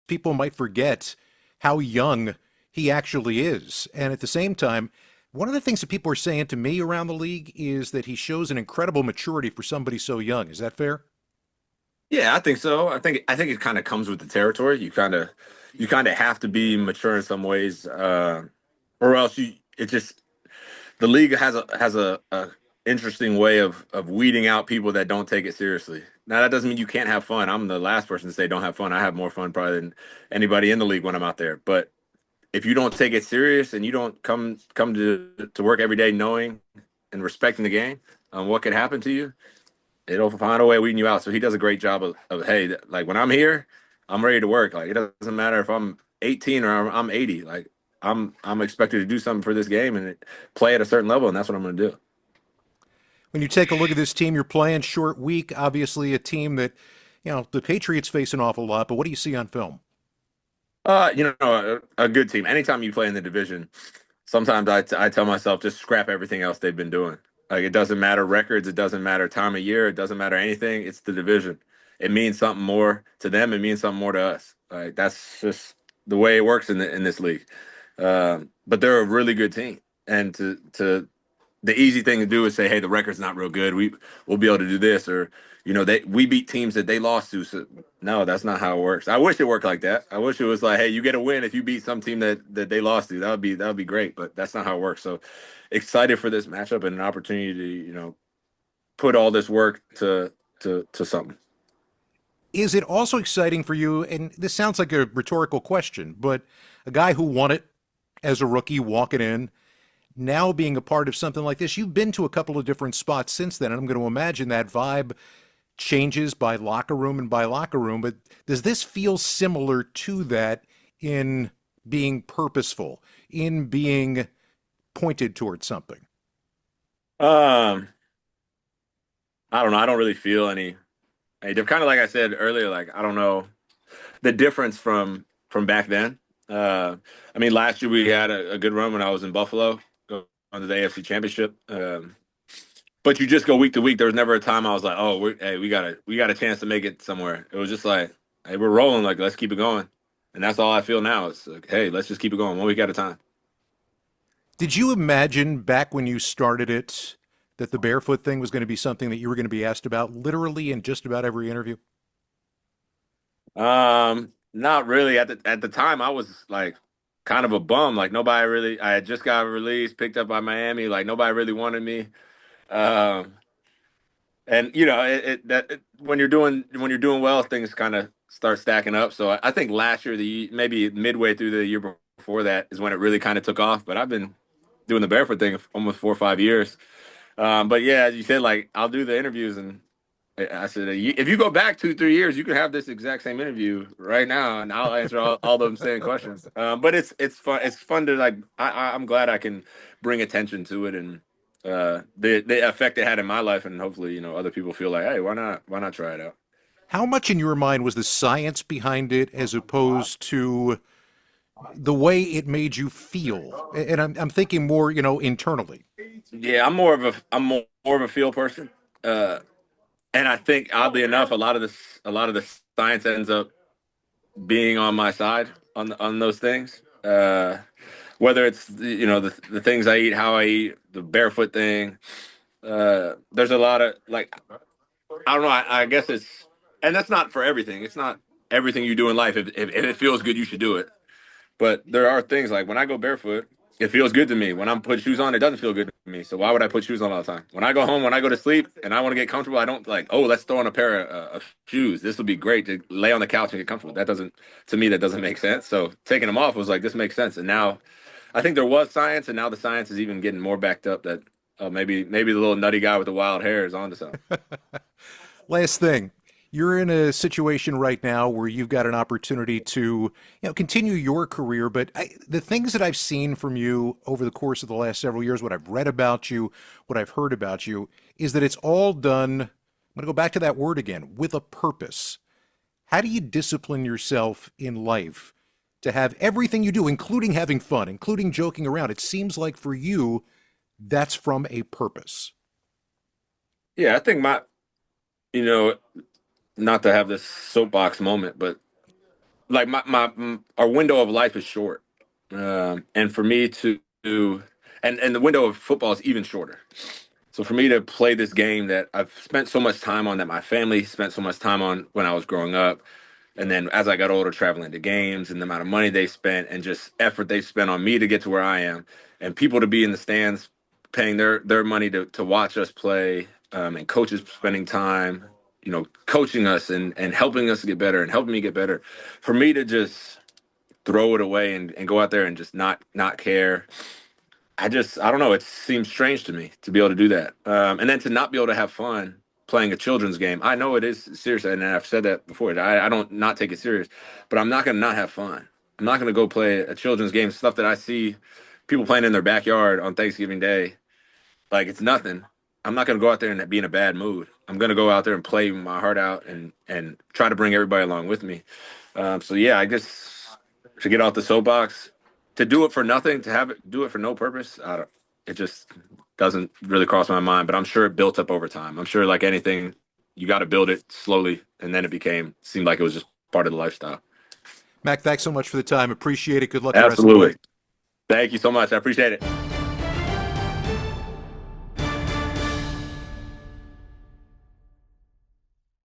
people might forget how young he actually is. And at the same time, one of the things that people are saying to me around the league is that he shows an incredible maturity for somebody so young. Is that fair? Yeah, I think so. I think it kind of comes with the territory. You kind of have to be mature in some ways, or else you it just the league has a interesting way of weeding out people that don't take it seriously. Now that doesn't mean you can't have fun. I'm the last person to say don't have fun. I have more fun probably than anybody in the league when I'm out there. But if you don't take it serious and you don't come to work every day knowing and respecting the game, what could happen to you, it'll find a way of weeding you out. So he does a great job of hey, like when I'm here, I'm ready to work. Like it doesn't matter if I'm 18 or I'm 80. Like I'm expected to do something for this game and play at a certain level, and that's what I'm going to do. When you take a look at this team you're playing, short week, obviously a team that, the Patriots face an awful lot, but what do you see on film? A good team. Anytime you play in the division, sometimes I tell myself just scrap everything else they've been doing. Like it doesn't matter records, it doesn't matter time of year, it doesn't matter anything. It's the division. It means something more to them. It means something more to us. Like that's just the way it works in this league. But they're a really good team, and to the easy thing to do is say, hey, the record's not real good. We'll be able to do this, or we beat teams that they lost to. So no, that's not how it works. I wish it worked like that. I wish it was like, hey, you get a win if you beat some team that they lost to. That would be great, but that's not how it works. So excited for this matchup and an opportunity to put all this work to something. Is it also exciting for you? And this sounds like a rhetorical question, but a guy who won it as a rookie walking in, now being a part of something like this, you've been to a couple of different spots since then, and I'm going to imagine that vibe changes by locker room and by locker room. But does this feel similar to that in being purposeful, in being pointed towards something? Um, I don't know. I don't really feel any. Hey, they're kind of like I said earlier. Like I don't know the difference from back then. I mean, last year we had a good run when I was in Buffalo going to the AFC Championship. But you just go week to week. There was never a time I was like, "Oh, hey, we got a chance to make it somewhere." It was just like, "Hey, we're rolling. Like, let's keep it going." And that's all I feel now. It's like, "Hey, let's just keep it going one week at a time." Did you imagine back when you started it that the barefoot thing was going to be something that you were going to be asked about literally in just about every interview? Not really. At the time, I was like kind of a bum. Like nobody really. I had just got released, picked up by Miami. Like nobody really wanted me. Um, and when you're doing well, things kind of start stacking up. So I think last year, maybe midway through the year before that is when it really kind of took off. But I've been doing the barefoot thing for almost 4 or 5 years. But yeah, as you said, like I'll do the interviews, and I said, if you go back 2, 3 years, you can have this exact same interview right now, and I'll answer all them same questions. But it's fun. It's fun to like. I'm glad I can bring attention to it and the effect it had in my life, and hopefully, other people feel like, hey, why not try it out? How much in your mind was the science behind it as opposed to the way it made you feel? And I'm thinking more, internally. Yeah, I'm more of a feel person, uh, and I think oddly enough, a lot of the science ends up being on my side on those things. Whether it's the things I eat, how I eat, the barefoot thing. There's a lot of like I don't know. I guess and that's not for everything. It's not everything you do in life. If it feels good, you should do it. But there are things like when I go barefoot, it feels good to me. When I'm put shoes on, it doesn't feel good to me. So why would I put shoes on all the time? When I go home, when I go to sleep, and I want to get comfortable, I don't like, oh, let's throw on a pair of shoes. This would be great to lay on the couch and get comfortable. To me, that doesn't make sense. So taking them off was like, this makes sense. And now, I think there was science, and now the science is even getting more backed up. That maybe the little nutty guy with the wild hair is onto something. Last thing, you're in a situation right now where you've got an opportunity to, continue your career. But the things that I've seen from you over the course of the last several years, what I've read about you, what I've heard about you, is that it's all done. I'm going to go back to that word again, with a purpose. How do you discipline yourself in life to have everything you do, including having fun, including joking around? It seems like for you, that's from a purpose. Yeah, I think you know, not to have this soapbox moment, but like our window of life is short, and for me and the window of football is even shorter. So for me to play this game that I've spent so much time on, that my family spent so much time on when I was growing up, and then as I got older, traveling to games and the amount of money they spent and just effort they spent on me to get to where I am, and people to be in the stands paying their money to watch us play, and coaches spending time, coaching us and helping us get better and helping me get better. For me to just throw it away and go out there and just not care. I don't know. It seems strange to me to be able to do that, and then to not be able to have fun playing a children's game. I know it is serious, and I've said that before. I don't not take it serious, but I'm not going to not have fun. I'm not going to go play a children's game, stuff that I see people playing in their backyard on Thanksgiving Day. Like it's nothing. I'm not going to go out there and be in a bad mood. I'm going to go out there and play my heart out and try to bring everybody along with me. So yeah, I guess to get off the soapbox, to do it for nothing, to have it do it for no purpose, it just doesn't really cross my mind. But I'm sure it built up over time. I'm sure, like anything, you got to build it slowly, and then seemed like it was just part of the lifestyle. Mac, thanks so much for the time. Appreciate it. Good luck the rest of the way. Absolutely. Thank you so much. I appreciate it.